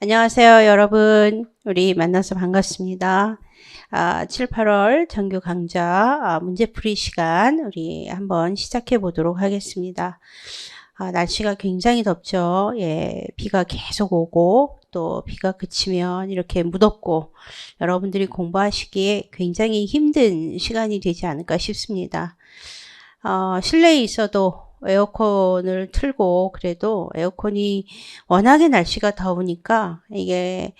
안녕하세요, 여러분. 우리 만나서 반갑습니다. 7, 8월 정규 강좌 문제풀이 시간 우리 한번 시작해 보도록 하겠습니다. 날씨가 굉장히 덥죠. 예, 비가 계속 오고 또 비가 그치면 이렇게 무덥고 여러분들이 공부하시기에 굉장히 힘든 시간이 되지 않을까 싶습니다. 실내에 있어도 에어컨을 틀고 그래도 에어컨이 워낙에 날씨가 더우니까 이게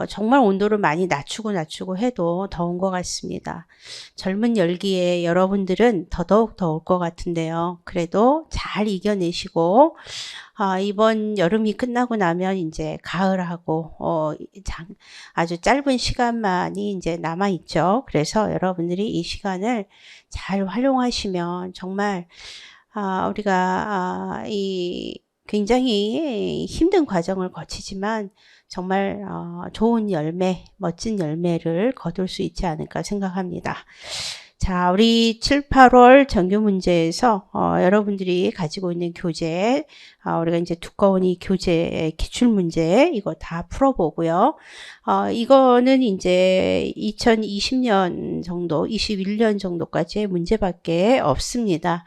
정말 온도를 많이 낮추고 해도 더운 것 같습니다. 젊은 열기에 여러분들은 더더욱 더울 것 같은데요. 그래도 잘 이겨내시고 이번 여름이 끝나고 나면 이제 가을하고 아주 짧은 시간만이 이제 남아 있죠. 그래서 여러분들이 이 시간을 잘 활용하시면 정말 우리가 이 굉장히 힘든 과정을 거치지만 정말 좋은 열매, 멋진 열매를 거둘 수 있지 않을까 생각합니다. 자, 우리 7, 8월 정규 문제에서 여러분들이 가지고 있는 교재, 우리가 이제 두꺼운 이 교재 기출 문제 이거 다 풀어보고요. 이거는 이제 2020년 정도, 21년 정도까지의 문제밖에 없습니다.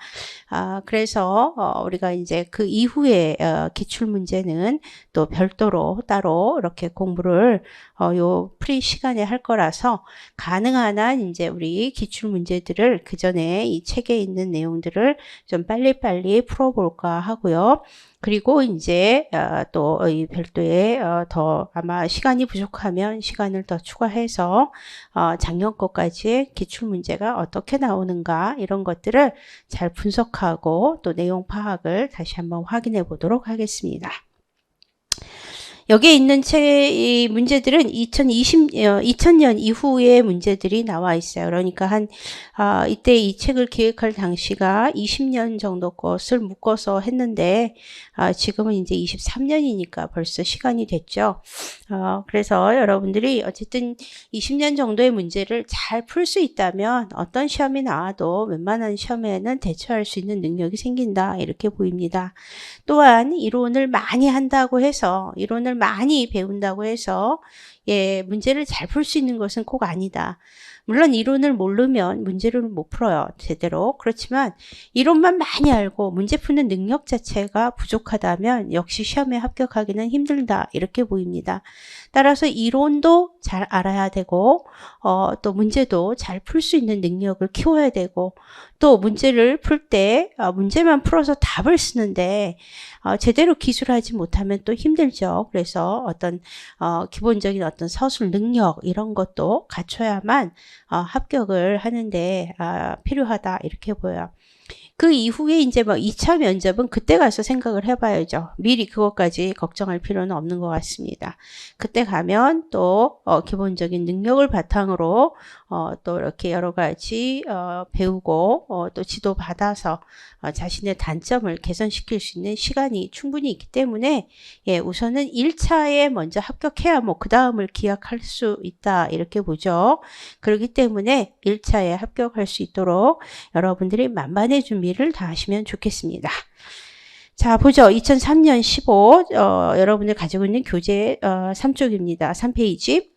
그래서 우리가 이제 그 이후에 기출 문제는 또 별도로 따로 이렇게 공부를 요 프리 시간에 할 거라서 가능한 한 이제 우리 기출 문제들을 그 전에 이 책에 있는 내용들을 좀 빨리빨리 풀어볼까 하고요. 그리고 이제 또 이 별도의 더 아마 시간이 부족하면 시간을 더 추가해서 작년 것까지의 기출 문제가 어떻게 나오는가 이런 것들을 잘 분석하고 또 내용 파악을 다시 한번 확인해 보도록 하겠습니다. 여기에 있는 이 문제들은 2000년 이후의 문제들이 나와 있어요. 그러니까 이때 이 책을 기획할 당시가 20년 정도 것을 묶어서 했는데, 지금은 이제 23년이니까 벌써 시간이 됐죠. 그래서 여러분들이 어쨌든 20년 정도의 문제를 잘 풀 수 있다면 어떤 시험이 나와도 웬만한 시험에는 대처할 수 있는 능력이 생긴다. 이렇게 보입니다. 또한 이론을 많이 한다고 해서 이론을 많이 배운다고 해서 문제를 잘 풀 수 있는 것은 꼭 아니다. 물론 이론을 모르면 문제를 못 풀어요. 제대로. 그렇지만 이론만 많이 알고 문제 푸는 능력 자체가 부족하다면 역시 시험에 합격하기는 힘들다. 이렇게 보입니다. 따라서 이론도 잘 알아야 되고 또 문제도 잘 풀 수 있는 능력을 키워야 되고 또 문제를 풀 때 문제만 풀어서 답을 쓰는데 제대로 기술하지 못하면 또 힘들죠. 그래서 어떤 기본적인 어떤 서술 능력 이런 것도 갖춰야만 합격을 하는데 필요하다 이렇게 보여요. 그 이후에 이제 2차 면접은 그때 가서 생각을 해봐야죠. 미리 그것까지 걱정할 필요는 없는 것 같습니다. 그때 가면 또 기본적인 능력을 바탕으로 또 이렇게 여러 가지 배우고 또 지도 받아서 자신의 단점을 개선시킬 수 있는 시간이 충분히 있기 때문에 우선은 1차에 먼저 합격해야 그 다음을 기약할 수 있다 이렇게 보죠. 그렇기 때문에 1차에 합격할 수 있도록 여러분들이 만반의 준비를 다 하시면 좋겠습니다. 자, 보죠. 2003년 15 여러분들 가지고 있는 교재 3쪽입니다. 3페이지.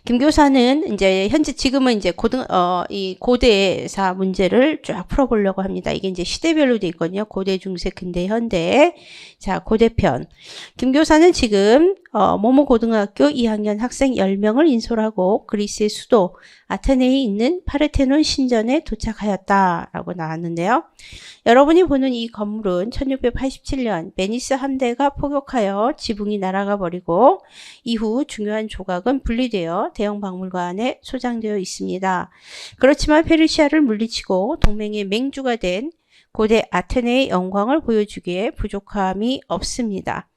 김 교사는 이제 지금은 이제 이 고대사 문제를 쫙 풀어보려고 합니다. 이게 이제 시대별로 돼 있거든요. 고대, 중세, 근대, 현대. 자, 고대편. 김 교사는 지금 모모 고등학교 2학년 학생 10명을 인솔하고 그리스의 수도 아테네에 있는 파르테논 신전에 도착하였다라고 나왔는데요. 여러분이 보는 이 건물은 1687년 베니스 함대가 포격하여 지붕이 날아가 버리고 이후 중요한 조각은 분리되어 대형 박물관에 소장되어 있습니다. 그렇지만 페르시아를 물리치고 동맹의 맹주가 된 고대 아테네의 영광을 보여주기에 부족함이 없습니다.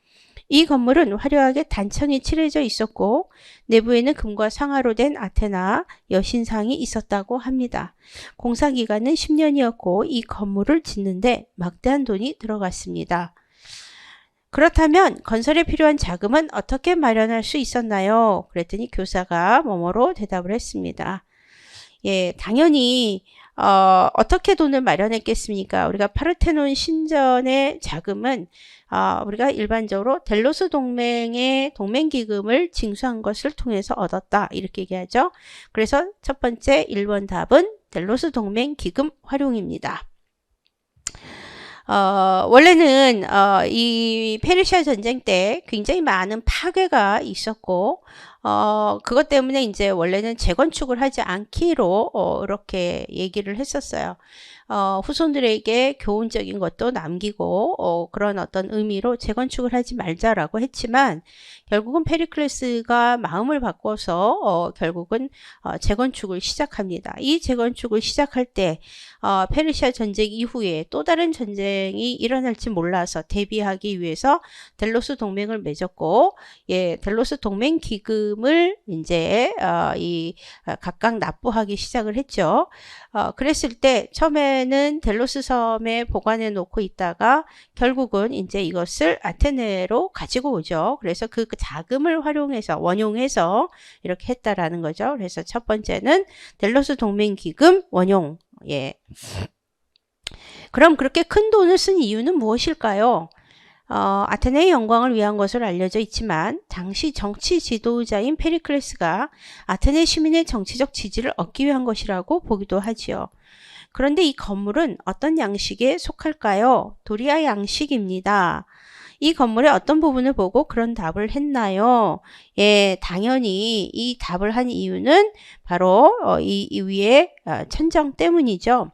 이 건물은 화려하게 단청이 칠해져 있었고 내부에는 금과 상아로 된 아테나 여신상이 있었다고 합니다. 공사 기간은 10년이었고 이 건물을 짓는데 막대한 돈이 들어갔습니다. 그렇다면 건설에 필요한 자금은 어떻게 마련할 수 있었나요? 그랬더니 교사가 뭐뭐로 대답을 했습니다. 당연히 어떻게 돈을 마련했겠습니까? 우리가 파르테논 신전의 자금은 우리가 일반적으로 델로스 동맹의 동맹기금을 징수한 것을 통해서 얻었다. 이렇게 얘기하죠. 그래서 첫 번째 1번 답은 델로스 동맹기금 활용입니다. 원래는 이 페르시아 전쟁 때 굉장히 많은 파괴가 있었고 그것 때문에 이제 원래는 재건축을 하지 않기로 이렇게 얘기를 했었어요. 후손들에게 교훈적인 것도 남기고 그런 어떤 의미로 재건축을 하지 말자라고 했지만 결국은 페리클레스가 마음을 바꿔서 결국은 재건축을 시작합니다. 이 재건축을 시작할 때 페르시아 전쟁 이후에 또 다른 전쟁이 일어날지 몰라서 대비하기 위해서 델로스 동맹을 맺었고, 델로스 동맹 기금을 이제 각각 납부하기 시작을 했죠. 그랬을 때 처음에는 델로스 섬에 보관해 놓고 있다가 결국은 이제 이것을 아테네로 가지고 오죠. 그래서 그 자금을 활용해서 원용해서 이렇게 했다라는 거죠. 그래서 첫 번째는 델로스 동맹 기금 원용. 그럼 그렇게 큰 돈을 쓴 이유는 무엇일까요? 아테네의 영광을 위한 것으로 알려져 있지만 당시 정치 지도자인 페리클레스가 아테네 시민의 정치적 지지를 얻기 위한 것이라고 보기도 하지요. 그런데 이 건물은 어떤 양식에 속할까요? 도리아 양식입니다. 이 건물의 어떤 부분을 보고 그런 답을 했나요? 당연히 이 답을 한 이유는 바로 이 위에 천정 때문이죠.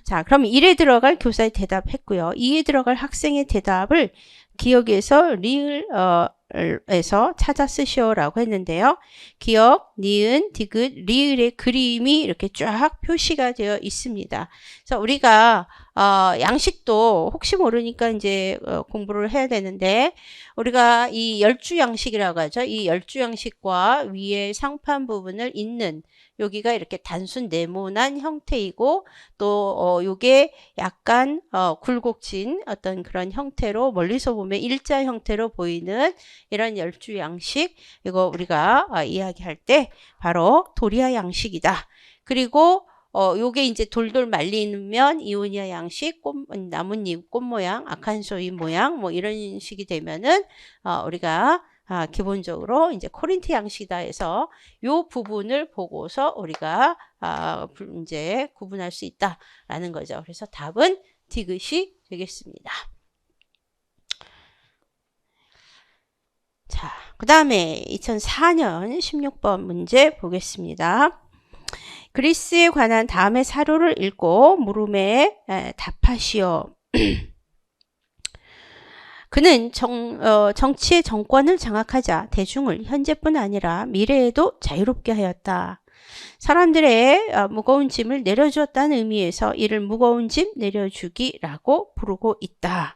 자, 그럼 1에 들어갈 교사의 대답했고요. 2에 들어갈 학생의 대답을 기억에서 리을에서 찾아 쓰시오라고 했는데요. 기억, 니은, 디귿, 리을의 그림이 이렇게 쫙 표시가 되어 있습니다. 그래서 우리가 양식도 혹시 모르니까 이제 공부를 해야 되는데 우리가 이 열주 양식이라고 하죠. 이 열주 양식과 위에 상판 부분을 잇는 여기가 이렇게 단순 네모난 형태이고 또 요게 약간 굴곡진 어떤 그런 형태로 멀리서 보면 일자 형태로 보이는 이런 열주 양식, 이거 우리가 이야기할 때 바로 도리아 양식이다. 그리고 요게 이제 돌돌 말리면 이오니아 양식, 나뭇잎, 꽃 모양, 아칸소이 모양 뭐 이런 식이 되면은 우리가 기본적으로 이제 코린트 양식이다 해서 요 부분을 보고서 우리가 이제 구분할 수 있다라는 거죠. 그래서 답은 디귿이 되겠습니다. 자, 그 다음에 2004년 16번 문제 보겠습니다. 그리스에 관한 다음의 사료를 읽고 물음에 답하시오. 그는 정치의 정권을 장악하자 대중을 현재뿐 아니라 미래에도 자유롭게 하였다. 사람들의 무거운 짐을 내려주었다는 의미에서 이를 무거운 짐 내려주기라고 부르고 있다.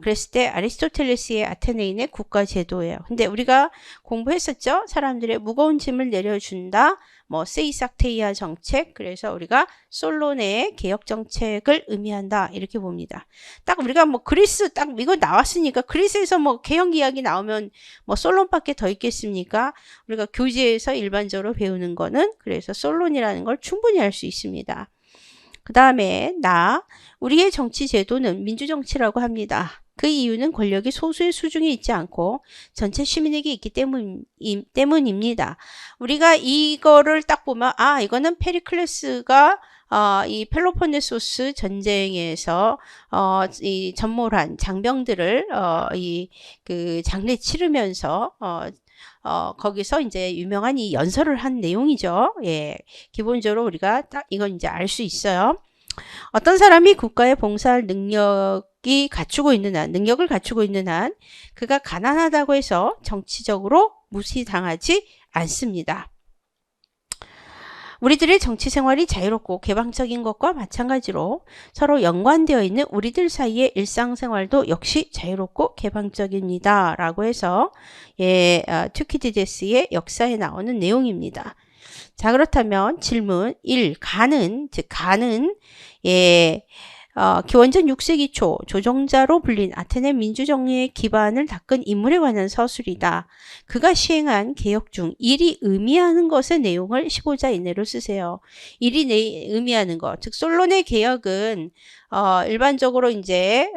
그랬을 때 아리스토텔레스의 아테네인의 국가 제도예요. 근데 우리가 공부했었죠? 사람들의 무거운 짐을 내려준다. 뭐 세이삭테이아 정책, 그래서 우리가 솔론의 개혁 정책을 의미한다. 이렇게 봅니다. 딱 우리가 뭐 그리스 딱 이거 나왔으니까 그리스에서 뭐 개혁 이야기 나오면 뭐 솔론밖에 더 있겠습니까? 우리가 교재에서 일반적으로 배우는 거는 그래서 솔론이라는 걸 충분히 알 수 있습니다. 그 다음에 우리의 정치 제도는 민주정치라고 합니다. 그 이유는 권력이 소수의 수중에 있지 않고 전체 시민에게 있기 때문입니다. 우리가 이거를 딱 보면 이거는 페리클레스가 이 펠로폰네소스 전쟁에서 이 전몰한 장병들을 그 장례 치르면서 거기서 이제 유명한 이 연설을 한 내용이죠. 기본적으로 우리가 딱 이건 이제 알 수 있어요. 어떤 사람이 국가에 봉사할 능력을 갖추고 있는 한 그가 가난하다고 해서 정치적으로 무시당하지 않습니다. 우리들의 정치 생활이 자유롭고 개방적인 것과 마찬가지로 서로 연관되어 있는 우리들 사이의 일상생활도 역시 자유롭고 개방적입니다. 라고 해서 투키디데스의 역사에 나오는 내용입니다. 자, 그렇다면 질문 1. 가는 기원전 6세기 초 조종자로 불린 아테네 민주정의의 기반을 닦은 인물에 관한 서술이다. 그가 시행한 개혁 중 일이 의미하는 것의 내용을 15자 이내로 쓰세요. 일이 의미하는 것, 즉 솔론의 개혁은 일반적으로 이제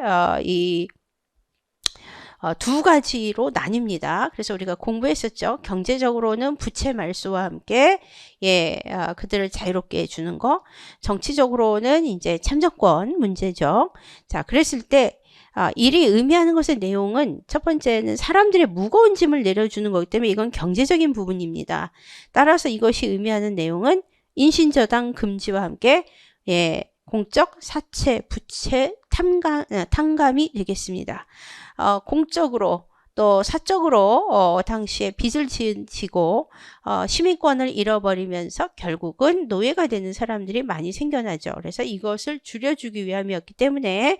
두 가지로 나뉩니다. 그래서 우리가 공부했었죠. 경제적으로는 부채 말소와 함께 그들을 자유롭게 해주는 거. 정치적으로는 이제 참정권 문제죠. 자, 그랬을 때 일이 의미하는 것의 내용은 첫 번째는 사람들의 무거운 짐을 내려주는 거기 때문에 이건 경제적인 부분입니다. 따라서 이것이 의미하는 내용은 인신저당 금지와 함께 공적 사채, 부채, 탕감이 되겠습니다. 공적으로 또 사적으로 당시에 빚을 지고 시민권을 잃어버리면서 결국은 노예가 되는 사람들이 많이 생겨나죠. 그래서 이것을 줄여주기 위함이었기 때문에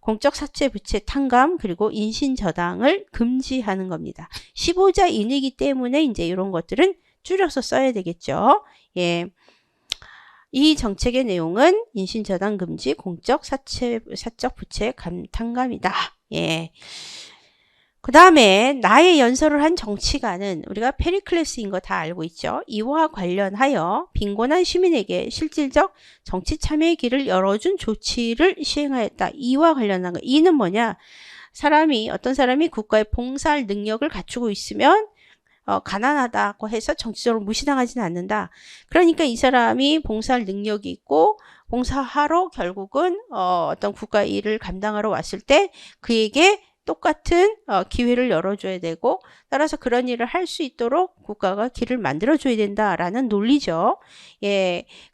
공적 사채, 부채, 탕감 그리고 인신저당을 금지하는 겁니다. 15자 이내이기 때문에 이제 이런 것들은 줄여서 써야 되겠죠. 이 정책의 내용은 인신저당 금지, 공적 사적 부채 탕감이다. 그 다음에 나의 연설을 한 정치가는 우리가 페리클레스인 거 다 알고 있죠. 이와 관련하여 빈곤한 시민에게 실질적 정치 참여의 길을 열어준 조치를 시행하였다. 이와 관련한 거. 이는 뭐냐? 어떤 사람이 국가에 봉사할 능력을 갖추고 있으면 가난하다고 해서 정치적으로 무시당하지는 않는다. 그러니까 이 사람이 봉사할 능력이 있고 봉사하러 결국은 어떤 국가 일을 감당하러 왔을 때 그에게 똑같은 기회를 열어줘야 되고 따라서 그런 일을 할 수 있도록 국가가 길을 만들어줘야 된다라는 논리죠.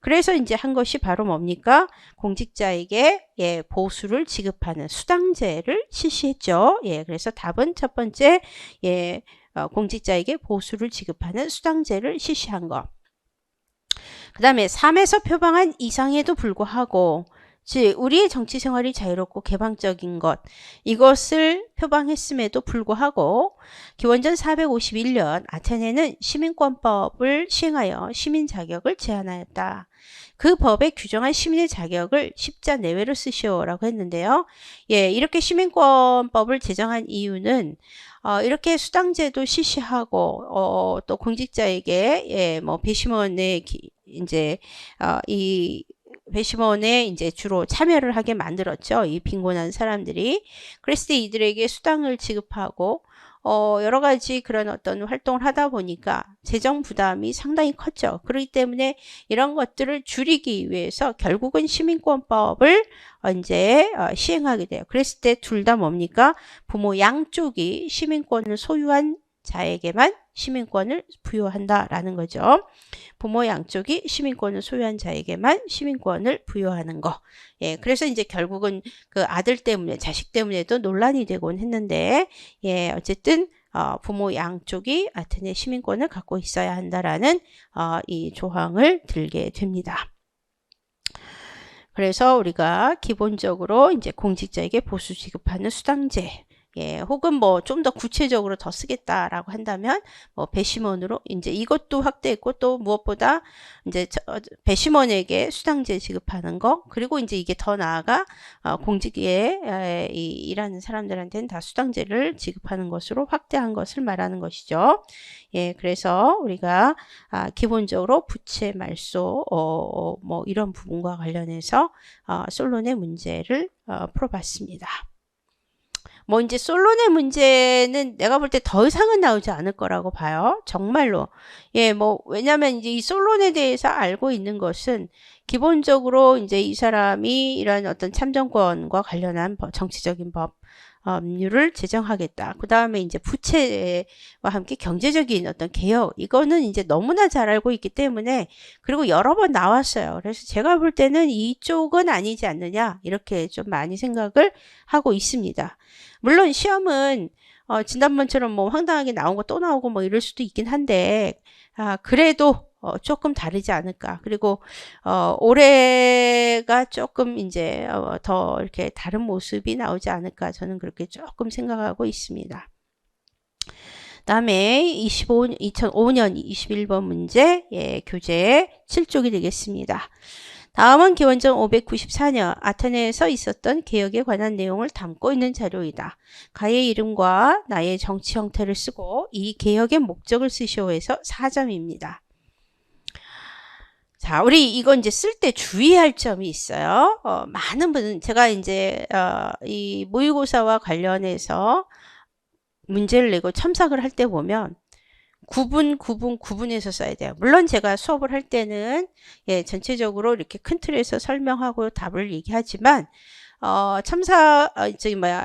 그래서 이제 한 것이 바로 뭡니까? 공직자에게 보수를 지급하는 수당제를 실시했죠. 그래서 답은 첫 번째 공직자에게 보수를 지급하는 수당제를 실시한 것. 그 다음에 삶에서 표방한 이상에도 불구하고 즉 우리의 정치 생활이 자유롭고 개방적인 것 이것을 표방했음에도 불구하고 기원전 451년 아테네는 시민권법을 시행하여 시민 자격을 제한하였다. 그 법에 규정한 시민의 자격을 십자 내외로 쓰시오라고 했는데요. 이렇게 시민권법을 제정한 이유는 이렇게 수당제도 실시하고 또 공직자에게 배심원의 이 배심원에 이제 주로 참여를 하게 만들었죠. 이 빈곤한 사람들이. 그랬을 때 이들에게 수당을 지급하고 여러 가지 그런 어떤 활동을 하다 보니까 재정 부담이 상당히 컸죠. 그렇기 때문에 이런 것들을 줄이기 위해서 결국은 시민권법을 이제 시행하게 돼요. 그랬을 때 둘 다 뭡니까? 부모 양쪽이 시민권을 소유한 자에게만 시민권을 부여한다라는 거죠. 부모 양쪽이 시민권을 소유한 자에게만 시민권을 부여하는 거. 그래서 이제 결국은 그 아들 때문에, 자식 때문에도 논란이 되곤 했는데, 어쨌든 부모 양쪽이 아테네 시민권을 갖고 있어야 한다라는 이 조항을 들게 됩니다. 그래서 우리가 기본적으로 이제 공직자에게 보수 지급하는 수당제, 혹은 뭐 좀 더 구체적으로 더 쓰겠다라고 한다면 배심원으로 이제 이것도 확대했고 또 무엇보다 이제 배심원에게 수당제 지급하는 거 그리고 이제 이게 더 나아가 공직에 일하는 사람들한테는 다 수당제를 지급하는 것으로 확대한 것을 말하는 것이죠. 그래서 우리가 기본적으로 부채 말소 뭐 이런 부분과 관련해서 솔론의 문제를 풀어봤습니다. 뭐 이제 솔론의 문제는 내가 볼 때 더 이상은 나오지 않을 거라고 봐요. 정말로. 뭐 왜냐면 이제 이 솔론에 대해서 알고 있는 것은 기본적으로 이제 이 사람이 이런 어떤 참정권과 관련한 정치적인 법률을 제정하겠다. 그 다음에 이제 부채와 함께 경제적인 어떤 개혁 이거는 이제 너무나 잘 알고 있기 때문에 그리고 여러 번 나왔어요. 그래서 제가 볼 때는 이쪽은 아니지 않느냐 이렇게 좀 많이 생각을 하고 있습니다. 물론 시험은 지난번처럼 뭐 황당하게 나온 거 또 나오고 뭐 이럴 수도 있긴 한데 그래도 조금 다르지 않을까. 그리고 올해가 조금 이제 더 이렇게 다른 모습이 나오지 않을까. 저는 그렇게 조금 생각하고 있습니다. 다음에 2005년 21번 문제 교재 7쪽이 되겠습니다. 다음은 기원전 594년 아테네에서 있었던 개혁에 관한 내용을 담고 있는 자료이다. 가의 이름과 나의 정치 형태를 쓰고 이 개혁의 목적을 쓰시오 해서 4점입니다. 자, 우리 이거 이제 쓸 때 주의할 점이 있어요. 많은 분은 제가 이제 이 모의고사와 관련해서 문제를 내고 첨삭을 할 때 보면 구분해서 써야 돼요. 물론 제가 수업을 할 때는 전체적으로 이렇게 큰 틀에서 설명하고 답을 얘기하지만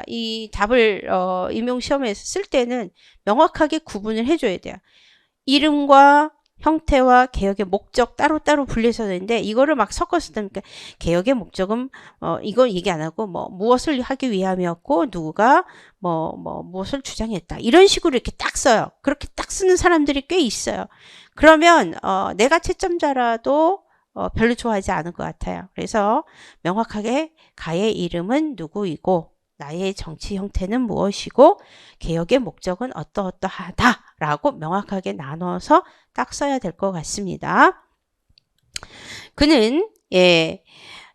이 답을 임용 시험에서 쓸 때는 명확하게 구분을 해줘야 돼요. 이름과 형태와 개혁의 목적 따로따로 분리해서 되는데 이거를 막 섞어서 쓰니까 개혁의 목적은 이거 얘기 안 하고 무엇을 하기 위함이었고 누구가 무엇을 주장했다 이런 식으로 이렇게 딱 써요. 그렇게 딱 쓰는 사람들이 꽤 있어요. 그러면 내가 채점자라도 별로 좋아하지 않을 것 같아요. 그래서 명확하게 가의 이름은 누구이고 나의 정치 형태는 무엇이고 개혁의 목적은 어떠어떠하다라고 명확하게 나눠서 딱 써야 될 것 같습니다. 그는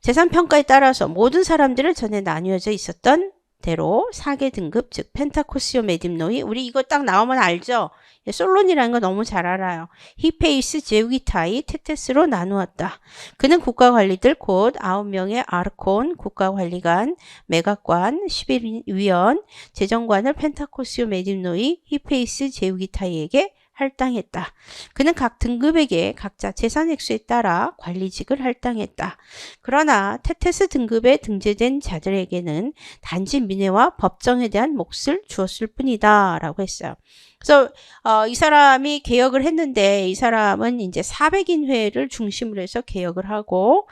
재산평가에 따라서 모든 사람들을 전에 나뉘어져 있었던 대로 4개 등급 즉 펜타코시오 메딥노이 우리 이거 딱 나오면 알죠? 솔론이라는 거 너무 잘 알아요. 히페이스, 제우기타이, 테테스로 나누었다. 그는 국가관리들 곧 9명의 아르콘, 국가관리관, 매각관, 11위원, 재정관을 펜타코시오 메딥노이, 히페이스, 제우기타이에게 할당했다. 그는 각 등급에게 각자 재산 액수에 따라 관리직을 할당했다. 그러나 테테스 등급에 등재된 자들에게는 단지 민회와 법정에 대한 몫을 주었을 뿐이다 라고 했어요. 그래서 이 사람이 개혁을 했는데 이 사람은 이제 400인 회를 중심으로 해서 개혁을 하고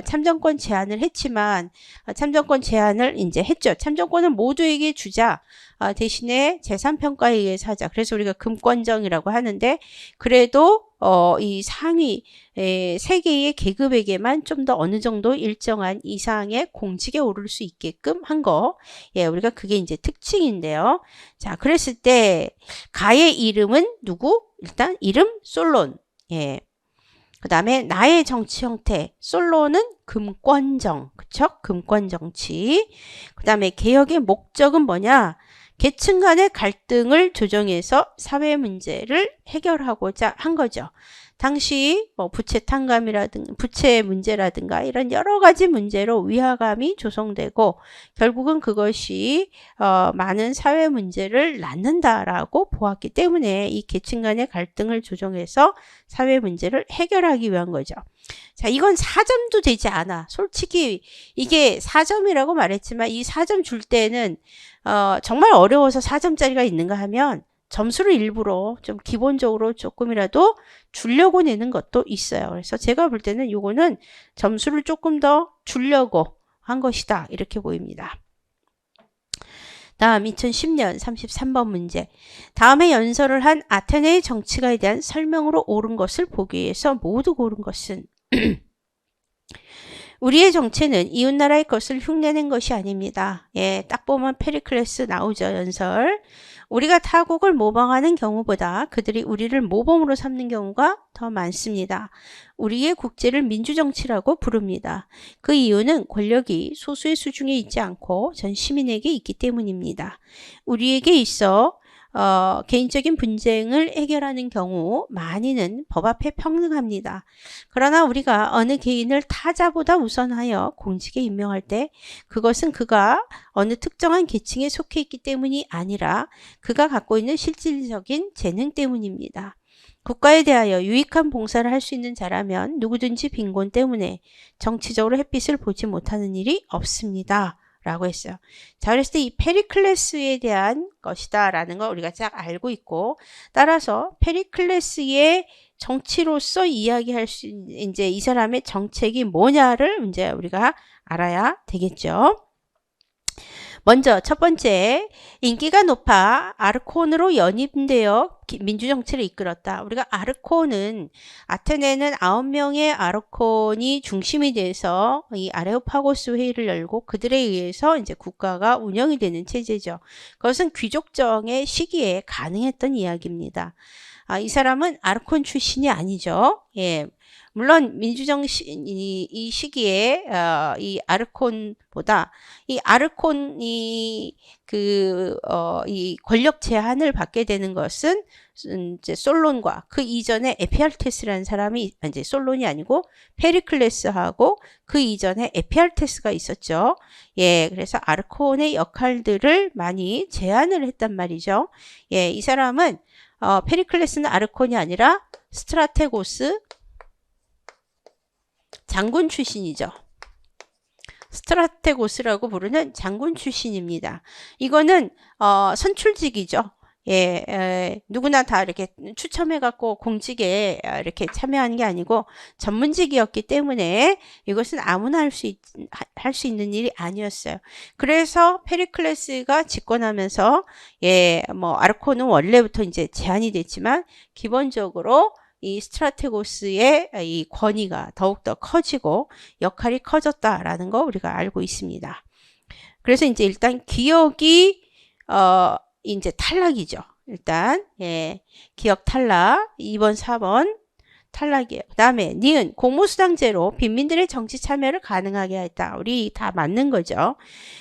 참정권 제한을 했지만 참정권 제한을 이제 했죠. 참정권을 모두에게 주자. 대신에 재산평가에 의해서 하자. 그래서 우리가 금권정이라고 하는데 그래도 이 상위 3개의 계급에게만 좀 더 어느 정도 일정한 이상의 공직에 오를 수 있게끔 한 거. 우리가 그게 이제 특징인데요. 자, 그랬을 때 가의 이름은 누구? 일단 이름 솔론. 그 다음에 나의 정치 형태 솔로는 금권정. 그쵸? 금권정치. 그 다음에 개혁의 목적은 뭐냐? 계층 간의 갈등을 조정해서 사회 문제를 해결하고자 한 거죠. 당시 부채 탕감이라든가 부채 문제라든가 이런 여러 가지 문제로 위화감이 조성되고 결국은 그것이 많은 사회 문제를 낳는다라고 보았기 때문에 이 계층 간의 갈등을 조정해서 사회 문제를 해결하기 위한 거죠. 자, 이건 4점도 되지 않아. 솔직히 이게 4점이라고 말했지만 이 4점 줄 때는 정말 어려워서 4점짜리가 있는가 하면 점수를 일부러 좀 기본적으로 조금이라도 주려고 내는 것도 있어요. 그래서 제가 볼 때는 요거는 점수를 조금 더 주려고 한 것이다. 이렇게 보입니다. 다음 2010년 33번 문제. 다음에 연설을 한 아테네의 정치가에 대한 설명으로 옳은 것을 보기 위해서 모두 고른 것은 우리의 정체는 이웃나라의 것을 흉내낸 것이 아닙니다. 딱 보면 페리클레스 나오죠. 연설. 우리가 타국을 모방하는 경우보다 그들이 우리를 모범으로 삼는 경우가 더 많습니다. 우리의 국제를 민주정치라고 부릅니다. 그 이유는 권력이 소수의 수중에 있지 않고 전 시민에게 있기 때문입니다. 우리에게 있어 개인적인 분쟁을 해결하는 경우 많이는 법 앞에 평등합니다. 그러나 우리가 어느 개인을 타자보다 우선하여 공직에 임명할 때 그것은 그가 어느 특정한 계층에 속해 있기 때문이 아니라 그가 갖고 있는 실질적인 재능 때문입니다. 국가에 대하여 유익한 봉사를 할 수 있는 자라면 누구든지 빈곤 때문에 정치적으로 햇빛을 보지 못하는 일이 없습니다. 라고 했어요. 자, 그랬을 때 이 페리클레스에 대한 것이다 라는 걸 우리가 딱 알고 있고 따라서 페리클레스의 정치로서 이야기할 수 있는 이제 이 사람의 정책이 뭐냐를 이제 우리가 알아야 되겠죠. 먼저 첫 번째 인기가 높아 아르콘으로 연임되어 민주정치를 이끌었다. 우리가 아르콘은 아테네는 9명의 아르콘이 중심이 돼서 이 아레오파고스 회의를 열고 그들에 의해서 이제 국가가 운영이 되는 체제죠. 그것은 귀족정의 시기에 가능했던 이야기입니다. 이 사람은 아르콘 출신이 아니죠. 물론 이 시기에 이 아르콘보다 이 아르콘이 이 권력 제한을 받게 되는 것은 이제 솔론과 그 이전에 에피알테스라는 사람이 이제 솔론이 아니고 페리클레스하고 그 이전에 에피알테스가 있었죠. 예, 그래서 아르콘의 역할들을 많이 제한을 했단 말이죠. 예, 이 사람은 페리클레스는 아르콘이 아니라 스트라테고스 장군 출신이죠. 스트라테고스라고 부르는 장군 출신입니다. 이거는 선출직이죠. 예, 누구나 다 이렇게 추첨해갖고 공직에 이렇게 참여하는 게 아니고 전문직이었기 때문에 이것은 아무나 할 수 있는 일이 아니었어요. 그래서 페리클레스가 집권하면서 예, 뭐 아르콘은 원래부터 이제 제한이 됐지만 기본적으로 이 스트라테고스의 이 권위가 더욱더 커지고 역할이 커졌다라는 거 우리가 알고 있습니다. 그래서 이제 일단 기억이 이제 탈락이죠. 일단 예, 기억 탈락 2번 4번 탈락이에요. 그 다음에 니은 공무수당제로 빈민들의 정치 참여를 가능하게 했다. 우리 다 맞는 거죠.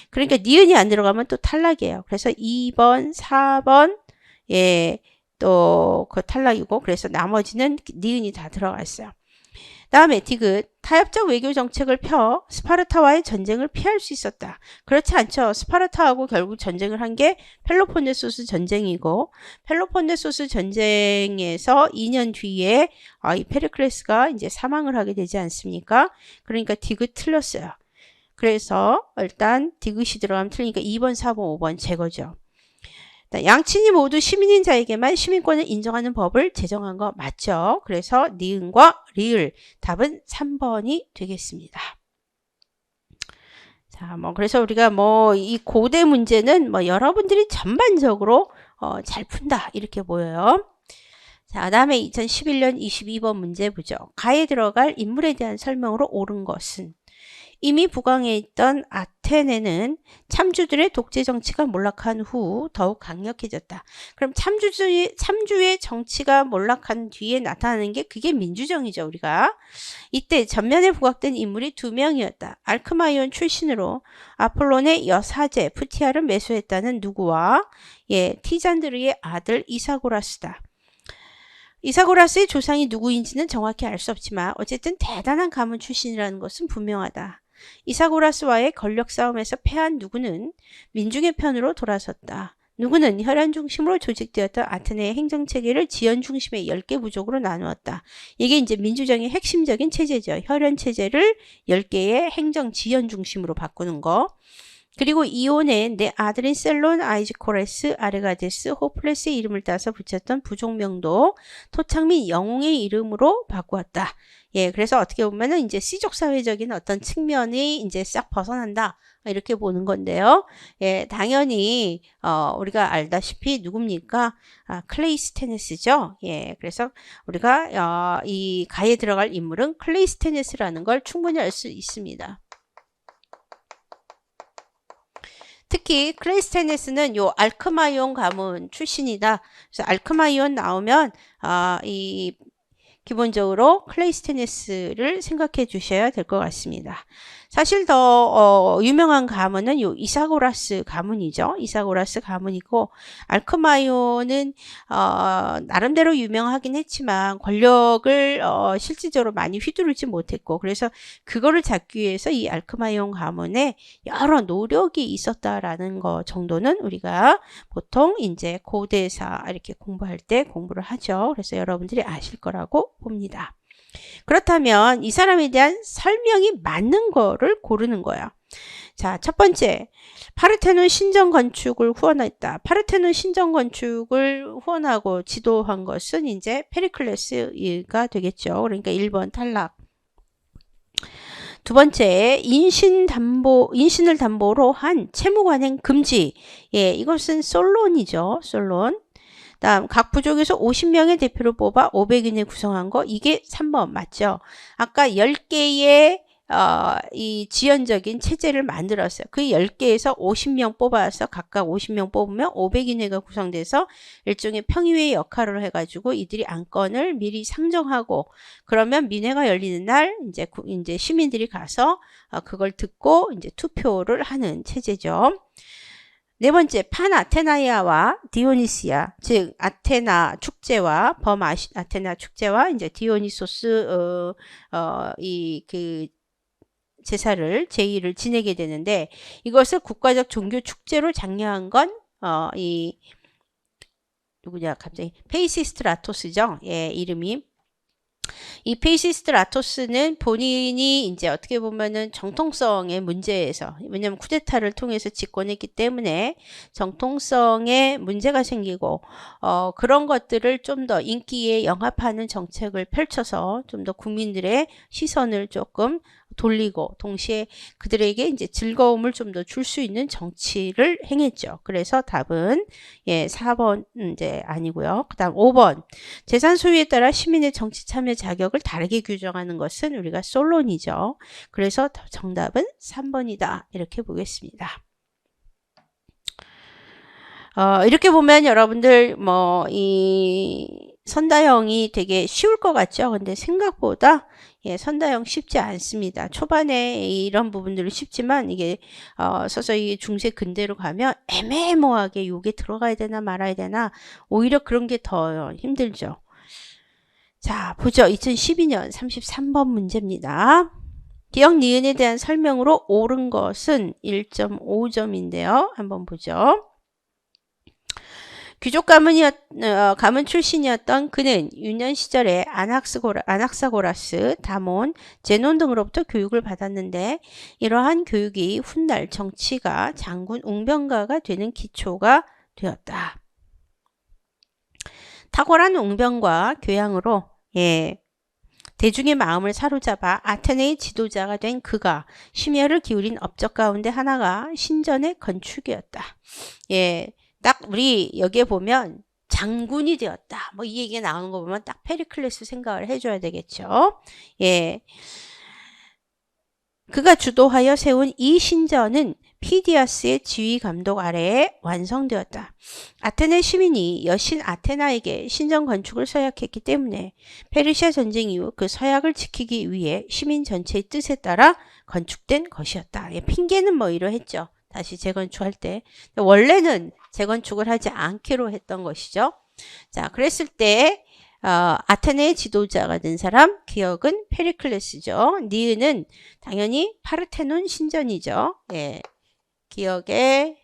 그러니까 니은이 안 들어가면 또 탈락이에요. 그래서 2번 4번 예, 또 그 탈락이고 그래서 나머지는 니은이 다 들어가 있어요. 다음에 디귿 타협적 외교 정책을 펴 스파르타와의 전쟁을 피할 수 있었다. 그렇지 않죠. 스파르타하고 결국 전쟁을 한 게 펠로폰네소스 전쟁이고 펠로폰네소스 전쟁에서 2년 뒤에 이 페리클레스가 이제 사망을 하게 되지 않습니까? 그러니까 디귿 틀렸어요. 그래서 일단 디귿이 들어가면 틀리니까 2번, 4번, 5번 제거죠. 양친이 모두 시민인 자에게만 시민권을 인정하는 법을 제정한 거 맞죠? 그래서 니은과 리을 답은 3번이 되겠습니다. 자, 뭐 그래서 우리가 뭐 이 고대 문제는 뭐 여러분들이 전반적으로 잘 푼다 이렇게 보여요. 자, 다음에 2011년 22번 문제 보죠. 가에 들어갈 인물에 대한 설명으로 옳은 것은 이미 부강에 있던 아테네는 참주들의 독재 정치가 몰락한 후 더욱 강력해졌다. 그럼 참주의 정치가 몰락한 뒤에 나타나는 게 그게 민주정이죠, 우리가. 이때 전면에 부각된 인물이 2명이었다. 알크마이온 출신으로 아폴론의 여사제 푸티아를 매수했다는 누구와 티잔드르의 아들 이사고라스다. 이사고라스의 조상이 누구인지는 정확히 알 수 없지만 어쨌든 대단한 가문 출신이라는 것은 분명하다. 이사고라스와의 권력 싸움에서 패한 누구는 민중의 편으로 돌아섰다. 누구는 혈연 중심으로 조직되었던 아테네의 행정체계를 지연 중심의 10개 부족으로 나누었다. 이게 이제 민주정의 핵심적인 체제죠. 혈연 체제를 10개의 행정 지연 중심으로 바꾸는 거. 그리고 이온에 내 아들인 셀론, 아이즈코레스, 아르가데스, 호플레스의 이름을 따서 붙였던 부족명도 토착 및 영웅의 이름으로 바꾸었다. 예, 그래서 어떻게 보면은 이제 씨족 사회적인 어떤 측면이 이제 싹 벗어난다. 이렇게 보는 건데요. 예, 당연히 우리가 알다시피 누굽니까? 클레이스테네스죠. 예, 그래서 우리가 이 가에 들어갈 인물은 클레이스테네스라는 걸 충분히 알 수 있습니다. 특히 클레이스테네스는 요 알크마이온 가문 출신이다. 그래서 알크마이온 나오면 기본적으로 클레이스테네스를 생각해 주셔야 될 것 같습니다. 사실 더 유명한 가문은 요 이사고라스 가문이죠. 이사고라스 가문이고 알크마이온은 나름대로 유명하긴 했지만 권력을 실질적으로 많이 휘두르지 못했고 그래서 그거를 잡기 위해서 이 알크마이온 가문에 여러 노력이 있었다라는 거 정도는 우리가 보통 이제 고대사 이렇게 공부할 때 공부를 하죠. 그래서 여러분들이 아실 거라고 봅니다. 그렇다면 이 사람에 대한 설명이 맞는 거를 고르는 거예요. 자, 첫 번째, 파르테논 신전 건축을 후원했다. 파르테논 신전 건축을 후원하고 지도한 것은 이제 페리클레스가 되겠죠. 그러니까 1번 탈락. 두 번째, 인신을 담보로 한 채무관행 금지. 예, 이것은 솔론이죠. 솔론. 다음 각 부족에서 50명의 대표를 뽑아 500인을 구성한 거 이게 3번 맞죠? 아까 10개의 이 지연적인 체제를 만들었어요. 그 10개에서 50명 뽑아서 각각 50명 뽑으면 500인회가 구성돼서 일종의 평의회 역할을 해가지고 이들이 안건을 미리 상정하고 그러면 민회가 열리는 날 이제 시민들이 가서 그걸 듣고 이제 투표를 하는 체제죠. 네 번째, 판아테나이아와 디오니시아, 즉 아테나 축제와 아테나 축제와 이제 디오니소스 제사를 제의를 지내게 되는데 이것을 국가적 종교 축제로 장려한 건 누구냐 갑자기 페이시스트라토스죠. 예, 이름이. 이 페이시스트라토스는 본인이 이제 어떻게 보면은 정통성의 문제에서, 왜냐면 쿠데타를 통해서 집권했기 때문에 정통성에 문제가 생기고 그런 것들을 좀 더 인기에 영합하는 정책을 펼쳐서 좀 더 국민들의 시선을 조금 돌리고 동시에 그들에게 이제 즐거움을 좀 더 줄 수 있는 정치를 행했죠. 그래서 답은 4번 이제 아니고요. 그다음 5번. 재산 소유에 따라 시민의 정치 참여 자격을 다르게 규정하는 것은 우리가 솔론이죠. 그래서 정답은 3번이다. 이렇게 보겠습니다. 이렇게 보면 여러분들 이 선다형이 되게 쉬울 것 같죠? 근데 생각보다 선다형 쉽지 않습니다. 초반에 이런 부분들은 쉽지만 이게 서서히 중세 근대로 가면 애매모호하게 요게 들어가야 되나 말아야 되나 오히려 그런 게 더 힘들죠. 자, 보죠. 2012년 33번 문제입니다. 기억 니은에 대한 설명으로 옳은 것은 1.5점인데요. 한번 보죠. 귀족 가문 출신이었던 그는 유년 시절에 아낙사고라스, 다몬, 제논 등으로부터 교육을 받았는데 이러한 교육이 훗날 정치가 장군 웅변가가 되는 기초가 되었다. 탁월한 웅변과 교양으로 대중의 마음을 사로잡아 아테네의 지도자가 된 그가 심혈을 기울인 업적 가운데 하나가 신전의 건축이었다. 딱 우리 여기에 보면 장군이 되었다. 이 얘기가 나오는 거 보면 딱 페리클레스 생각을 해줘야 되겠죠. 그가 주도하여 세운 이 신전은 피디아스의 지휘 감독 아래에 완성되었다. 아테네 시민이 여신 아테나에게 신전 건축을 서약했기 때문에 페르시아 전쟁 이후 그 서약을 지키기 위해 시민 전체의 뜻에 따라 건축된 것이었다. 핑계는 이러했죠. 다시 재건축할 때. 원래는 재건축을 하지 않기로 했던 것이죠. 자, 그랬을 때 아테네의 지도자가 된 사람, 기억은 페리클레스죠. 니은은 당연히 파르테논 신전이죠. 기억에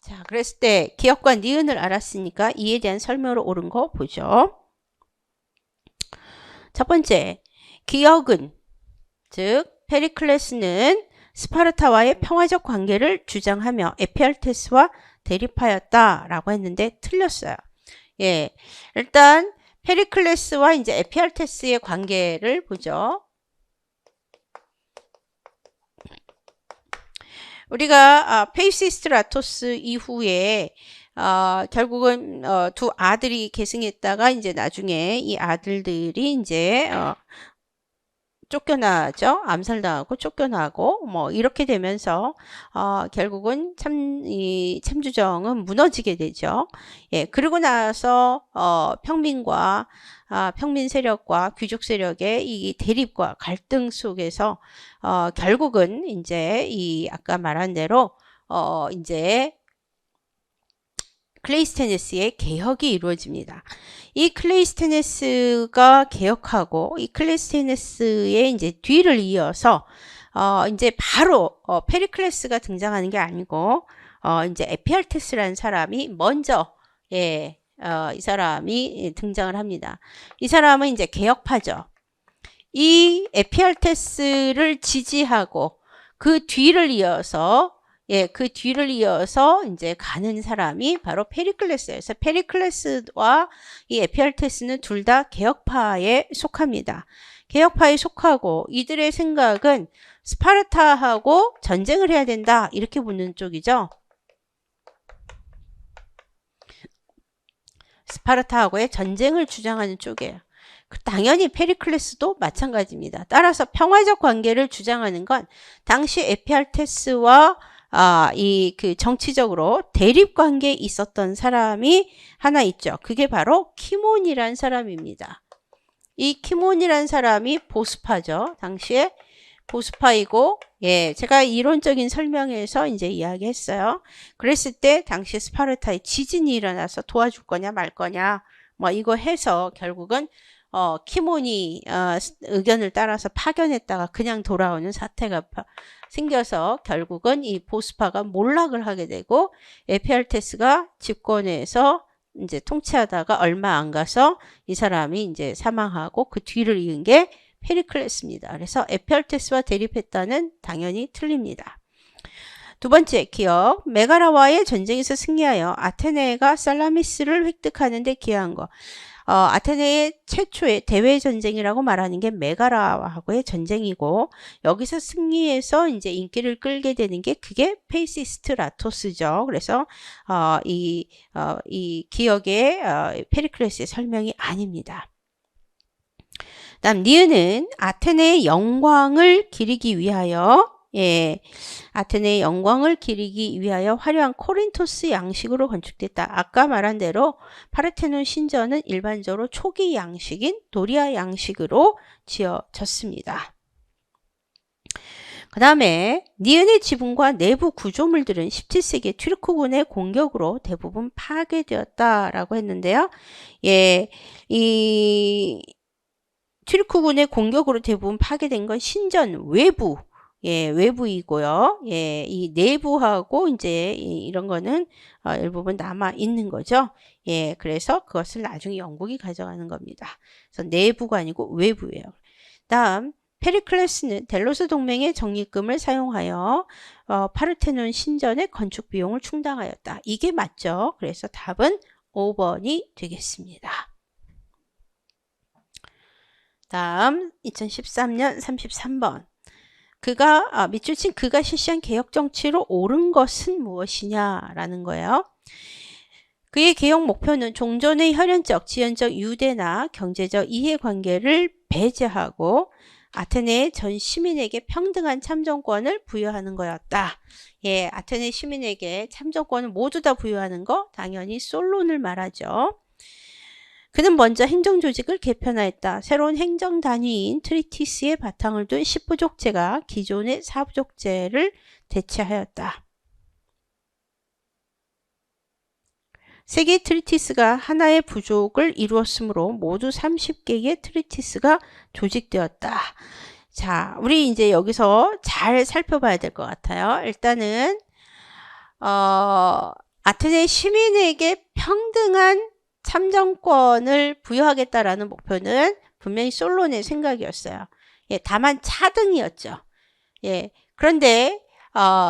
자, 그랬을 때 기억과 니은을 알았으니까 이에 대한 설명으로 옳은 거 보죠. 첫 번째, 기억은 즉 페리클레스는 스파르타와의 평화적 관계를 주장하며 에피알테스와 대립하였다라고 했는데 틀렸어요. 일단 페리클레스와 이제 에피알테스의 관계를 보죠. 우리가 페이시스트라토스 이후에 결국은 두 아들이 계승했다가 이제 나중에 이 아들들이 이제 쫓겨나죠. 암살당하고 쫓겨나고 이렇게 되면서 결국은 이 참주정은 무너지게 되죠. 그리고 나서 평민 세력과 귀족 세력의 이 대립과 갈등 속에서 결국은 이제 이 아까 말한 대로 이제 클레이스테네스의 개혁이 이루어집니다. 이 클레이스테네스가 개혁하고 이 클레이스테네스의 이제 뒤를 이어서 이제 바로 페리클레스가 등장하는 게 아니고 이제 에피알테스라는 사람이 먼저 이 사람이 등장을 합니다. 이 사람은 이제 개혁파죠. 이 에피알테스를 지지하고 그 뒤를 이어서 이제 가는 사람이 바로 페리클레스예요. 그래서 페리클레스와 이 에피알테스는 둘 다 개혁파에 속합니다. 개혁파에 속하고 이들의 생각은 스파르타하고 전쟁을 해야 된다 이렇게 묻는 쪽이죠. 스파르타하고의 전쟁을 주장하는 쪽이에요. 당연히 페리클레스도 마찬가지입니다. 따라서 평화적 관계를 주장하는 건 당시 에피알테스와 그 정치적으로 대립 관계에 있었던 사람이 하나 있죠. 그게 바로 키몬이란 사람입니다. 이 키몬이란 사람이 보스파죠. 당시에 보스파이고, 예, 제가 이론적인 설명에서 이제 이야기했어요. 그랬을 때 당시 스파르타에 지진이 일어나서 도와줄 거냐 말 거냐, 뭐 이거 해서 결국은 키몬이 의견을 따라서 파견했다가 그냥 돌아오는 사태가 생겨서 결국은 이 보스파가 몰락을 하게 되고 에피알테스가 집권해서 이제 통치하다가 얼마 안 가서 이 사람이 이제 사망하고 그 뒤를 이은 게 페리클레스입니다. 그래서 에피알테스와 대립했다는 당연히 틀립니다. 두 번째 기억, 메가라와의 전쟁에서 승리하여 아테네가 살라미스를 획득하는 데 기여한 거. 아테네의 최초의 대외 전쟁이라고 말하는 게 메가라와하고의 전쟁이고 여기서 승리해서 이제 인기를 끌게 되는 게 그게 페이시스트라토스죠. 그래서 이 기억의 페리클레스의 설명이 아닙니다. 다음 니은은 아테네의 영광을 기리기 위하여 아테네의 영광을 기리기 위하여 화려한 코린토스 양식으로 건축됐다. 아까 말한 대로 파르테논 신전은 일반적으로 초기 양식인 도리아 양식으로 지어졌습니다. 그 다음에 니은의 지붕과 내부 구조물들은 17세기 튀르크군의 공격으로 대부분 파괴되었다라고 했는데요. 예, 이 튀르크군의 공격으로 대부분 파괴된 건 신전 외부, 외부이고요. 이 내부하고 이제 이런 거는 일부분 남아 있는 거죠. 그래서 그것을 나중에 영국이 가져가는 겁니다. 그래서 내부가 아니고 외부예요. 다음 페리클레스는 델로스 동맹의 적립금을 사용하여 파르테논 신전의 건축 비용을 충당하였다. 이게 맞죠. 그래서 답은 5번이 되겠습니다. 다음 2013년 33번 밑줄 친 그가 실시한 개혁 정치로 옳은 것은 무엇이냐라는 거예요. 그의 개혁 목표는 종전의 혈연적, 지연적 유대나 경제적 이해관계를 배제하고 아테네의 전 시민에게 평등한 참정권을 부여하는 거였다. 아테네 시민에게 참정권을 모두 다 부여하는 거 당연히 솔론을 말하죠. 그는 먼저 행정조직을 개편하였다. 새로운 행정단위인 트리티스의 바탕을 둔 10부족제가 기존의 4부족제를 대체하였다. 세 개의 트리티스가 하나의 부족을 이루었으므로 모두 30개의 트리티스가 조직되었다. 자, 우리 이제 여기서 잘 살펴봐야 될 것 같아요. 일단은 아테네 시민에게 평등한 참정권을 부여하겠다라는 목표는 분명히 솔론의 생각이었어요. 다만 차등이었죠. 그런데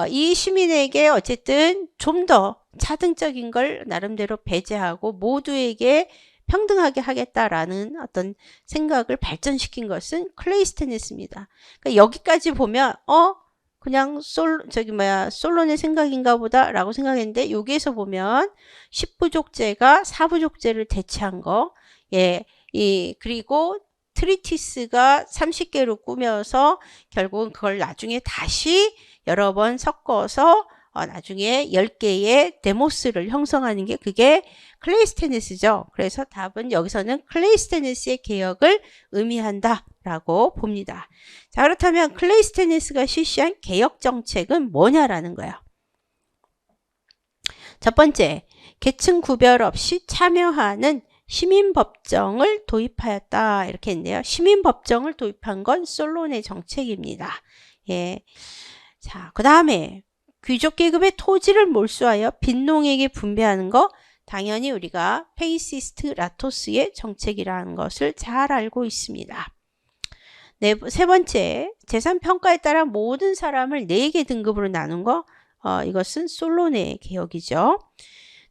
이 시민에게 어쨌든 좀 더 차등적인 걸 나름대로 배제하고 모두에게 평등하게 하겠다라는 어떤 생각을 발전시킨 것은 클레이스테네스입니다. 그러니까 여기까지 보면 그냥 솔론의 생각인가 보다 라고 생각했는데 여기에서 보면 10부족제가 4부족제를 대체한 거, 그리고 트리티스가 30개로 꾸며서 결국은 그걸 나중에 다시 여러 번 섞어서 나중에 10개의 데모스를 형성하는 게 그게 클레이스테네스죠. 그래서 답은 여기서는 클레이스테네스의 개혁을 의미한다 라고 봅니다. 자, 그렇다면 클레이스테네스가 실시한 개혁 정책은 뭐냐라는 거예요. 첫 번째, 계층 구별 없이 참여하는 시민법정을 도입하였다 이렇게 했네요. 시민법정을 도입한 건 솔론의 정책입니다. 자, 그 다음에 귀족 계급의 토지를 몰수하여 빈농에게 분배하는 거 당연히 우리가 페이시스트라토스의 정책이라는 것을 잘 알고 있습니다. 세 번째, 재산평가에 따라 모든 사람을 4개 등급으로 나눈 거 이것은 솔론의 개혁이죠.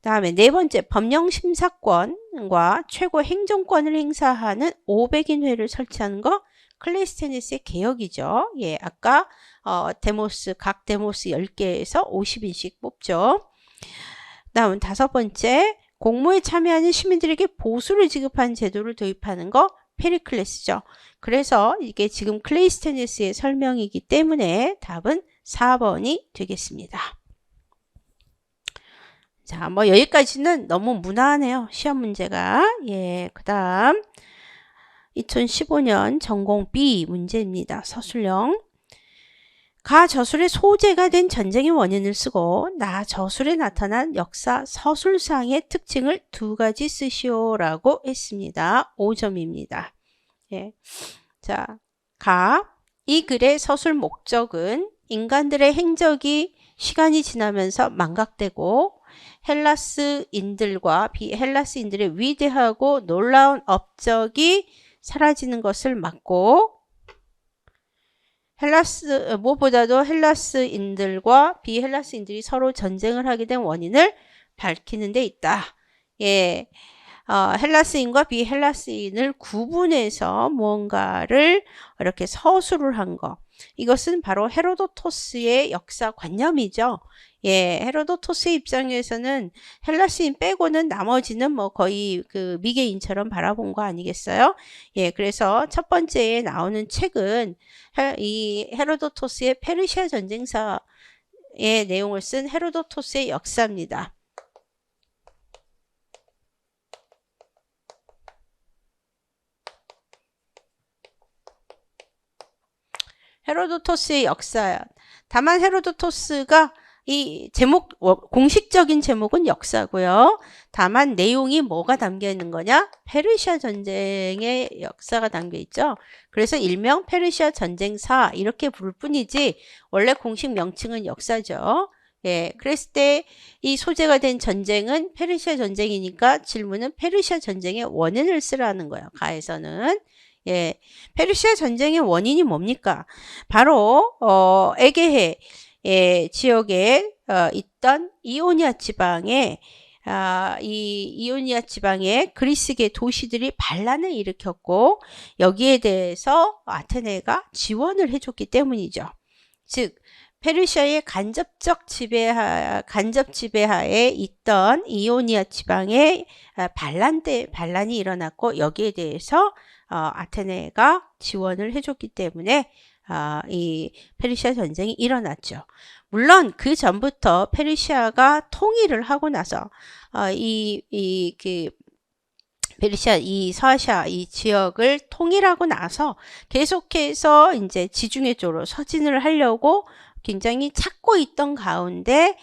다음에 네 번째, 법령심사권과 최고 행정권을 행사하는 500인회를 설치하는 거 클레이스테니스의 개혁이죠. 예, 아까 각 데모스 10개에서 50인씩 뽑죠. 다음 5번째, 공모에 참여하는 시민들에게 보수를 지급하는 제도를 도입하는 거 페리클레스죠. 그래서 이게 지금 클레이스테니스의 설명이기 때문에 답은 4번이 되겠습니다. 자, 뭐 여기까지는 너무 무난하네요. 시험 문제가. 예, 그 다음 2015년 전공 B 문제입니다. 서술형. 가 저술의 소재가 된 전쟁의 원인을 쓰고 나 저술에 나타난 역사 서술상의 특징을 2가지 쓰시오라고 했습니다. 5점입니다. 예. 자, 이 글의 서술 목적은 인간들의 행적이 시간이 지나면서 망각되고 헬라스인들과 비헬라스인들의 위대하고 놀라운 업적이 사라지는 것을 막고 무엇보다도 헬라스인들과 비헬라스인들이 서로 전쟁을 하게 된 원인을 밝히는 데 있다. 예. 헬라스인과 비헬라스인을 구분해서 무언가를 이렇게 서술을 한 거. 이것은 바로 헤로도토스의 역사관념이죠. 예, 헤로도토스의 입장에서는 헬라스인 빼고는 나머지는 뭐 거의 그 미개인처럼 바라본 거 아니겠어요? 예, 그래서 첫 번째에 나오는 책은 이 헤로도토스의 페르시아 전쟁사의 내용을 쓴 헤로도토스의 역사입니다. 헤로도토스의 역사야. 다만 헤로도토스가 이 제목, 공식적인 제목은 역사고요. 다만 내용이 뭐가 담겨 있는 거냐? 페르시아 전쟁의 역사가 담겨 있죠. 그래서 일명 페르시아 전쟁사 이렇게 부를 뿐이지 원래 공식 명칭은 역사죠. 예, 그랬을 때 이 소재가 된 전쟁은 페르시아 전쟁이니까 질문은 페르시아 전쟁의 원인을 쓰라는 거예요. 가에서는. 예, 페르시아 전쟁의 원인이 뭡니까? 바로 에게해 지역에 있던 이오니아 지방에 이 이오니아 지방의 그리스계 도시들이 반란을 일으켰고 여기에 대해서 아테네가 지원을 해줬기 때문이죠. 즉 페르시아의 간접 지배하에 있던 이오니아 지방에 반란이 일어났고 여기에 대해서 아테네가 지원을 해줬기 때문에 이 페르시아 전쟁이 일어났죠. 물론 그 전부터 페르시아가 통일을 하고 나서 페르시아 이 서아시아 이 지역을 통일하고 나서 계속해서 이제 지중해 쪽으로 서진을 하려고 굉장히 찾고 있던 가운데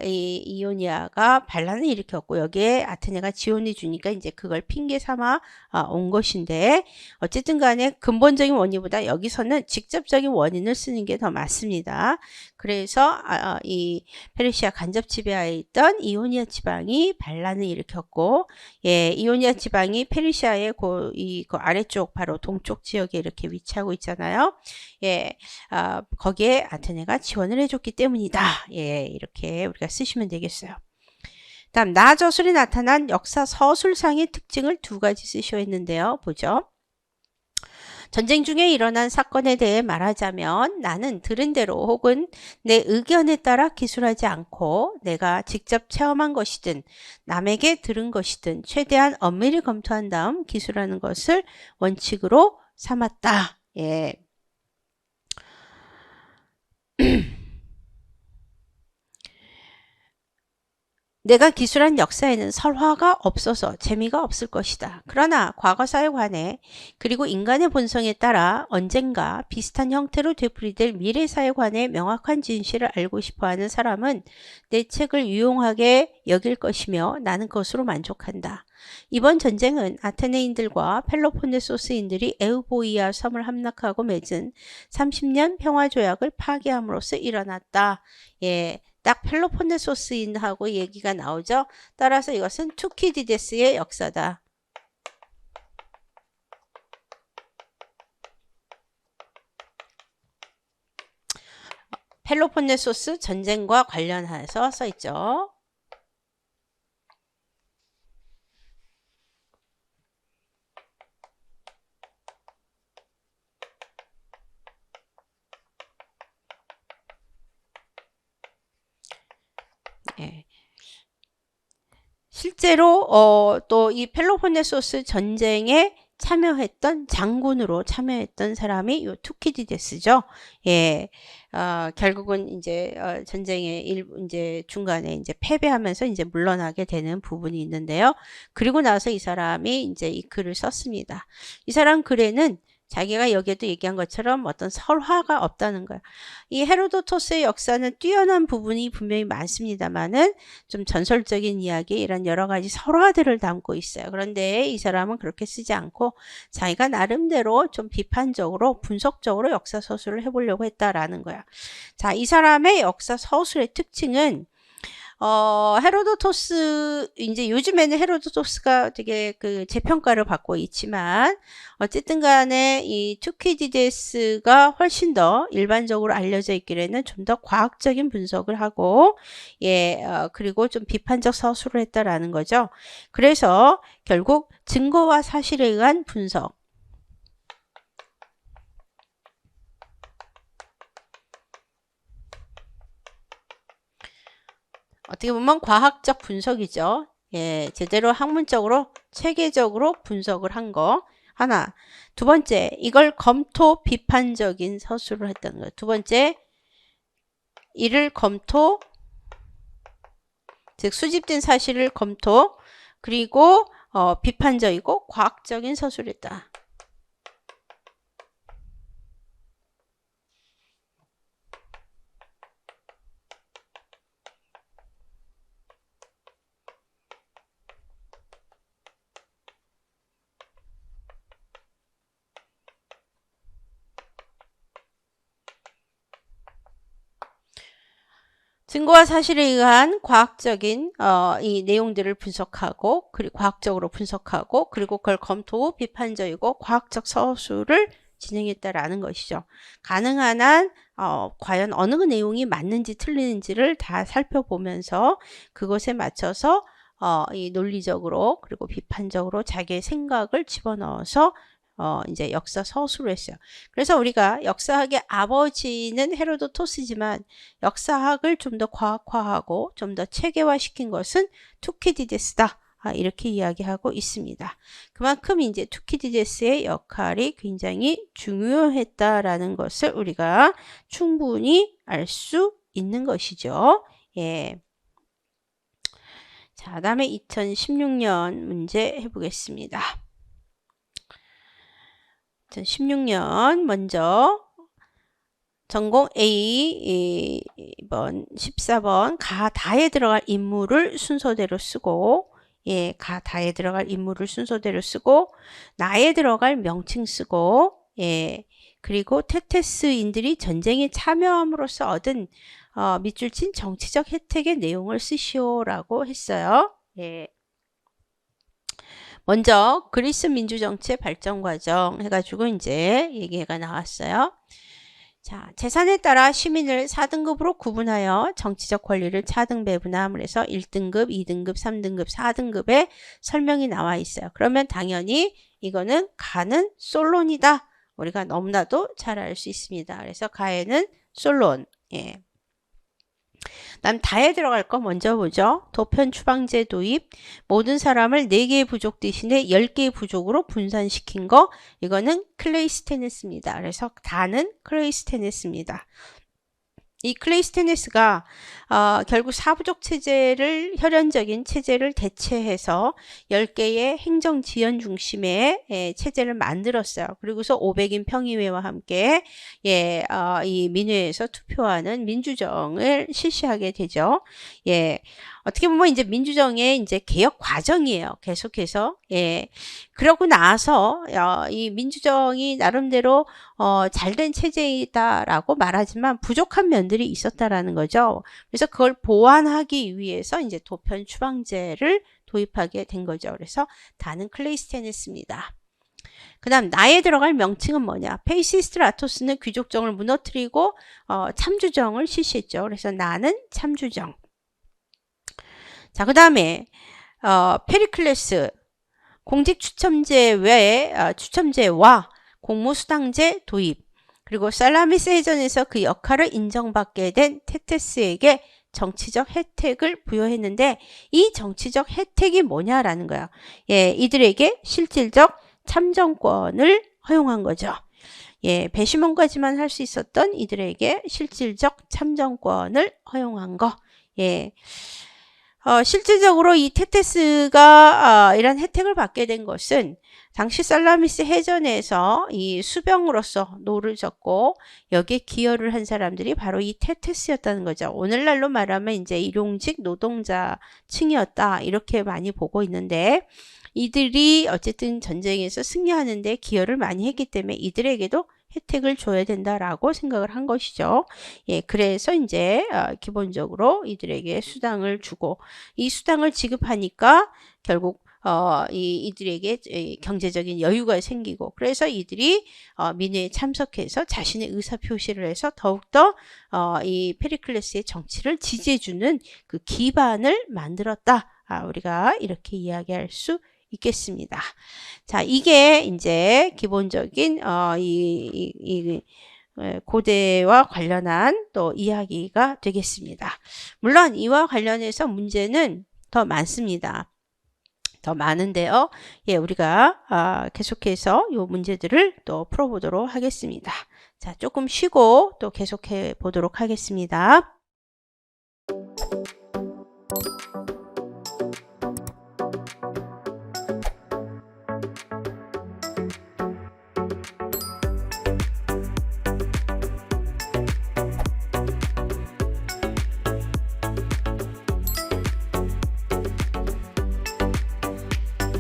이 이오니아가 반란을 일으켰고 여기에 아테네가 지원해 주니까 이제 그걸 핑계 삼아 온 것인데 어쨌든 간에 근본적인 원인보다 여기서는 직접적인 원인을 쓰는 게 더 맞습니다. 그래서 이 페르시아 간접 지배하에 있던 이오니아 지방이 반란을 일으켰고 예, 이오니아 지방이 페르시아의 그 아래쪽 바로 동쪽 지역에 이렇게 위치하고 있잖아요. 예, 거기에 아테네가 지원을 해줬기 때문이다. 예, 이렇게 우리가 쓰시면 되겠어요. 다음 나저술이 나타난 역사 서술상의 특징을 2가지 쓰셔야 했는데요. 보죠. 전쟁 중에 일어난 사건에 대해 말하자면 나는 들은 대로 혹은 내 의견에 따라 기술하지 않고 내가 직접 체험한 것이든 남에게 들은 것이든 최대한 엄밀히 검토한 다음 기술하는 것을 원칙으로 삼았다. 예. 내가 기술한 역사에는 설화가 없어서 재미가 없을 것이다. 그러나 과거사에 관해 그리고 인간의 본성에 따라 언젠가 비슷한 형태로 되풀이될 미래사에 관해 명확한 진실을 알고 싶어하는 사람은 내 책을 유용하게 여길 것이며 나는 그것으로 만족한다. 이번 전쟁은 아테네인들과 펠로폰네소스인들이 에우보이아 섬을 함락하고 맺은 30년 평화조약을 파기함으로써 일어났다. 예. 딱 펠로폰네소스인하고 얘기가 나오죠. 따라서 이것은 투키디데스의 역사다. 펠로폰네소스 전쟁과 관련해서 써있죠. 예. 실제로 또 이 펠로폰네소스 전쟁에 참여했던 장군으로 참여했던 사람이 요 투키디데스죠. 예, 결국은 이제 전쟁의 이제 중간에 이제 패배하면서 이제 물러나게 되는 부분이 있는데요. 그리고 나서 이 사람이 이제 이 글을 썼습니다. 이 사람 글에는 자기가 여기에도 얘기한 것처럼 어떤 설화가 없다는 거야. 이 헤로도토스의 역사는 뛰어난 부분이 분명히 많습니다만은 좀 전설적인 이야기 이런 여러 가지 설화들을 담고 있어요. 그런데 이 사람은 그렇게 쓰지 않고 자기가 나름대로 좀 비판적으로 분석적으로 역사 서술을 해보려고 했다라는 거야. 자, 이 사람의 역사 서술의 특징은 헤로도토스, 이제 요즘에는 헤로도토스가 되게 그 재평가를 받고 있지만, 어쨌든 간에 이 투키디데스가 훨씬 더 일반적으로 알려져 있기에는 좀 더 과학적인 분석을 하고, 예, 그리고 좀 비판적 서술을 했다라는 거죠. 그래서 결국 증거와 사실에 의한 분석, 어떻게 보면 과학적 분석이죠. 예, 제대로 학문적으로 체계적으로 분석을 한 거. 하나. 두 번째, 이걸 검토 비판적인 서술을 했다는 거예요. 두 번째, 이를 검토, 즉 수집된 사실을 검토, 그리고 비판적이고 과학적인 서술을 했다. 증거와 사실에 의한 과학적인 이 내용들을 분석하고 그리고 과학적으로 분석하고 그리고 그걸 검토 후 비판적이고 과학적 서술을 진행했다라는 것이죠. 가능한 한 과연 어느 내용이 맞는지 틀리는지를 다 살펴보면서 그것에 맞춰서 이 논리적으로 그리고 비판적으로 자기의 생각을 집어넣어서 이제 역사 서술을 했어요. 그래서 우리가 역사학의 아버지는 헤로도토스지만 역사학을 좀 더 과학화하고 좀 더 체계화시킨 것은 투키디데스다. 이렇게 이야기하고 있습니다. 그만큼 이제 투키디데스의 역할이 굉장히 중요했다라는 것을 우리가 충분히 알 수 있는 것이죠. 예. 자, 다음에 2016년 문제 해보겠습니다. 2016년 먼저 전공 A 2번 14번 가 다에 들어갈 인물을 순서대로 쓰고 예, 가 다에 들어갈 인물을 순서대로 쓰고 나에 들어갈 명칭 쓰고 예, 그리고 테테스인들이 전쟁에 참여함으로써 얻은 밑줄 친 정치적 혜택의 내용을 쓰시오라고 했어요. 예. 먼저 그리스 민주정치의 발전 과정 해가지고 이제 얘기가 나왔어요. 자, 재산에 따라 시민을 4등급으로 구분하여 정치적 권리를 차등 배분함을 해서 1등급, 2등급, 3등급, 4등급의 설명이 나와 있어요. 그러면 당연히 이거는 가는 솔론이다. 우리가 너무나도 잘 알 수 있습니다. 그래서 가에는 솔론. 예. 다음 다에 들어갈 거 먼저 보죠. 도편 추방제 도입. 모든 사람을 4개의 부족 대신에 10개의 부족으로 분산시킨 거. 이거는 클레이스테네스입니다. 그래서 다는 클레이스테네스입니다. 이 클레이스테네스가 결국 사부족 체제를 혈연적인 체제를 대체해서 10개의 행정지연 중심의 체제를 만들었어요. 그리고서 500인 평의회와 함께 이 민회에서 투표하는 민주정을 실시하게 되죠. 예. 어떻게 보면 이제 민주정의 이제 개혁 과정이에요. 계속해서. 예. 그러고 나서 이 민주정이 나름대로 잘된 체제이다라고 말하지만 부족한 면들이 있었다라는 거죠. 그래서 그걸 보완하기 위해서 이제 도편 추방제를 도입하게 된 거죠. 그래서 다는 클레이스테네스입니다. 그 다음 나에 들어갈 명칭은 뭐냐. 페이시스트라토스는 귀족정을 무너뜨리고 참주정을 실시했죠. 그래서 나는 참주정. 자, 그 다음에 페리클레스 공직 추첨제 외에 추첨제와 공무수당제 도입 그리고 살라미스 해전에서 그 역할을 인정받게 된 테테스에게 정치적 혜택을 부여했는데 이 정치적 혜택이 뭐냐라는 거예요. 예, 이들에게 실질적 참정권을 허용한 거죠. 예, 배심원까지만 할 수 있었던 이들에게 실질적 참정권을 허용한 거. 예. 실질적으로 이 테테스가 이런 혜택을 받게 된 것은 당시 살라미스 해전에서 이 수병으로서 노를 졌고 여기에 기여를 한 사람들이 바로 이 테테스였다는 거죠. 오늘날로 말하면 이제 일용직 노동자층이었다 이렇게 많이 보고 있는데 이들이 어쨌든 전쟁에서 승리하는데 기여를 많이 했기 때문에 이들에게도 혜택을 줘야 된다라고 생각을 한 것이죠. 예, 그래서 이제 기본적으로 이들에게 수당을 주고 이 수당을 지급하니까 결국 이들에게 경제적인 여유가 생기고 그래서 이들이 민회에 참석해서 자신의 의사 표시를 해서 더욱더 이 페리클레스의 정치를 지지해주는 그 기반을 만들었다. 우리가 이렇게 이야기할 수 있겠습니다. 자, 이게 이제 기본적인 고대와 관련한 또 이야기가 되겠습니다. 물론 이와 관련해서 문제는 더 많습니다. 더 많은데요. 예, 우리가 계속해서 이 문제들을 또 풀어보도록 하겠습니다. 자, 조금 쉬고 또 계속해 보도록 하겠습니다.